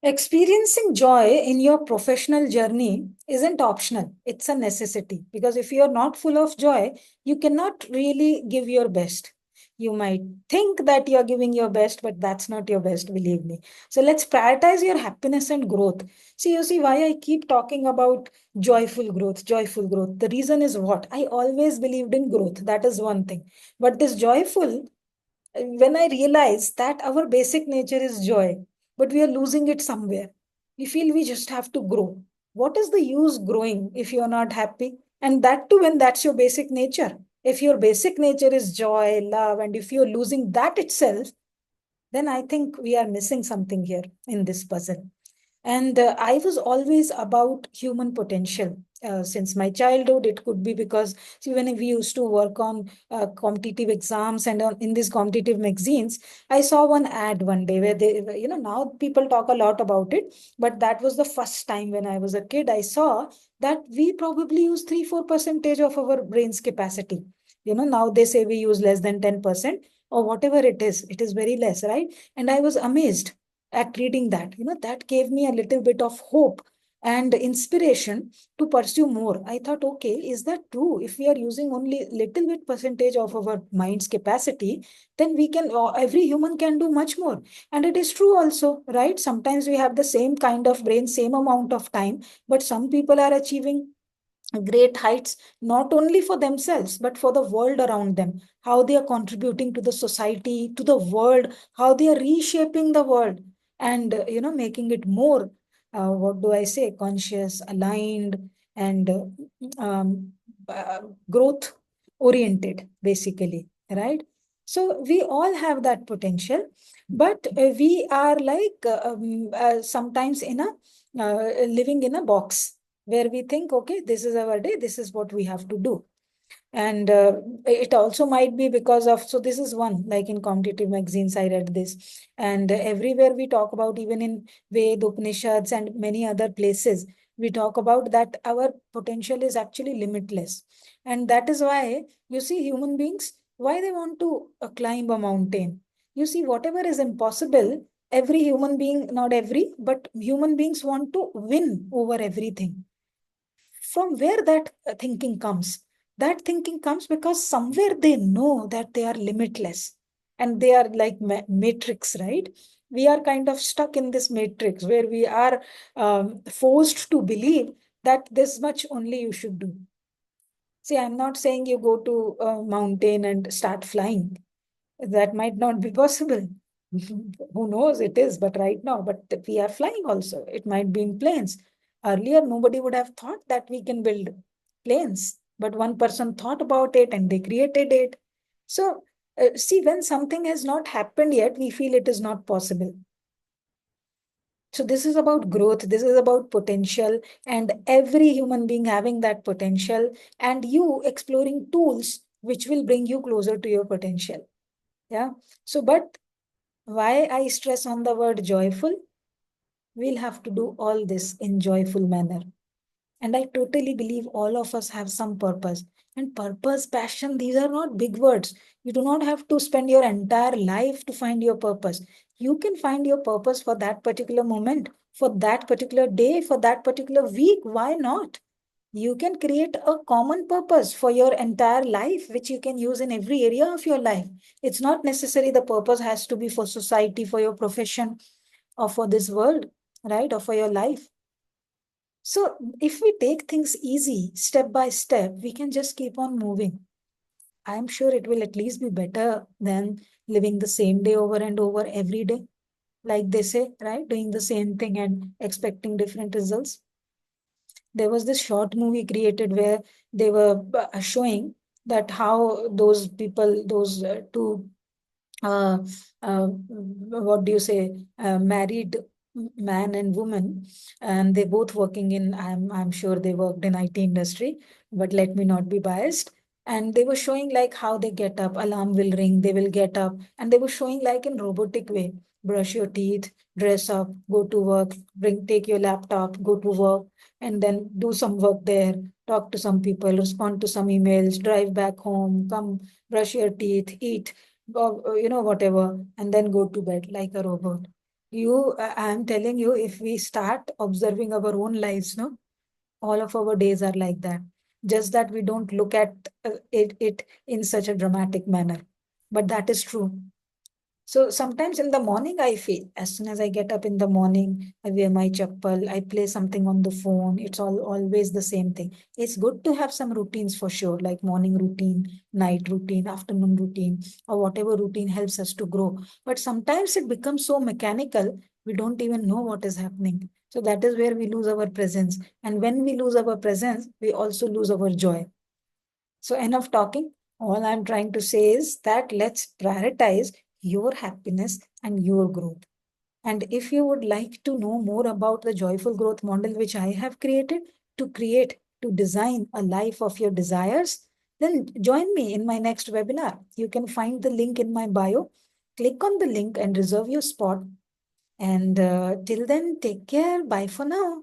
Experiencing joy in your professional journey isn't optional, it's a necessity. Because if you're not full of joy, you cannot really give your best. You might think that you're giving your best, but that's not your best, believe me. So let's prioritize your happiness and growth. See, you see why I keep talking about joyful growth, joyful growth. The reason is what? I always believed in growth. That is one thing. But this joyful, when I realize that our basic nature is joy, but we are losing it somewhere. We feel we just have to grow. What is the use growing if you're not happy? And that too, when that's your basic nature. If your basic nature is joy, love, and if you're losing that itself, then I think we are missing something here in this puzzle. And I was always about human potential. Since my childhood, it could be because see, when we used to work on competitive exams and in these competitive magazines, I saw one ad one day where now people talk a lot about it, but that was the first time when I was a kid, I saw that we probably use 3-4% of our brain's capacity. Now they say we use less than 10% or whatever it is very less, right? And I was amazed at reading that. That gave me a little bit of hope and inspiration to pursue more. I thought, okay, is that true? If we are using only little bit percentage of our mind's capacity, then we can, every human can do much more. And it is true also, right? Sometimes we have the same kind of brain, same amount of time, but some people are achieving great heights, not only for themselves but for the world around them, how they are contributing to the society, to the world, how they are reshaping the world, and making it more, what do I say, conscious, aligned, and um, uh, growth oriented, basically, right? So we all have that potential, but we are like sometimes in a living in a box where we think, okay, this is our day, this is what we have to do. And it also might be because of, so this is one, like in competitive magazines, I read this. And everywhere we talk about, even in Ved, Upanishads, and many other places, we talk about that our potential is actually limitless. And that is why you see human beings, why they want to climb a mountain. You see, whatever is impossible, every human being, not every, but human beings want to win over everything. From where that thinking comes? That thinking comes because somewhere they know that they are limitless, and they are like matrix, right? We are kind of stuck in this matrix where we are forced to believe that this much only you should do. See, I'm not saying you go to a mountain and start flying. That might not be possible. Who knows, it is, but right now, but we are flying also. It might be in planes. Earlier, nobody would have thought that we can build planes, but one person thought about it and they created it. So, see, when something has not happened yet, we feel it is not possible. So, this is about growth, this is about potential, and every human being having that potential, and you exploring tools which will bring you closer to your potential. Yeah. So, but why I stress on the word joyful? We'll have to do all this in joyful manner. And I totally believe all of us have some purpose. And purpose, passion, these are not big words. You do not have to spend your entire life to find your purpose. You can find your purpose for that particular moment, for that particular day, for that particular week. Why not? You can create a common purpose for your entire life, which you can use in every area of your life. It's not necessary the purpose has to be for society, for your profession, or for this world, right? Or for your life. So if we take things easy, step by step, we can just keep on moving. I'm sure it will at least be better than living the same day over and over every day, like they say, right? Doing the same thing and expecting different results. There was this short movie created where they were showing that how those people, those two, uh, what do you say, married man and woman, and they both working in, I'm sure they worked in IT industry, but let me not be biased. And they were showing like how they get up, alarm will ring, they will get up, and they were showing like in robotic way, brush your teeth, dress up, go to work, take your laptop, go to work, and then do some work there, talk to some people, respond to some emails, drive back home, come, brush your teeth, eat, whatever, and then go to bed like a robot. I'm telling you, if we start observing our own lives, no, all of our days are like that. Just that we don't look at it in such a dramatic manner. But that is true. So sometimes in the morning, I feel as soon as I get up in the morning, I wear my chappal, I play something on the phone. It's all always the same thing. It's good to have some routines for sure, like morning routine, night routine, afternoon routine, or whatever routine helps us to grow. But sometimes it becomes so mechanical, we don't even know what is happening. So that is where we lose our presence. And when we lose our presence, we also lose our joy. So, enough talking. All I'm trying to say is that let's prioritize your happiness and your growth. And if you would like to know more about the joyful growth model which I have to design a life of your desires, then join me in my next webinar. You can find the link in my bio. Click on the link and reserve your spot. And till then, take care. Bye for now.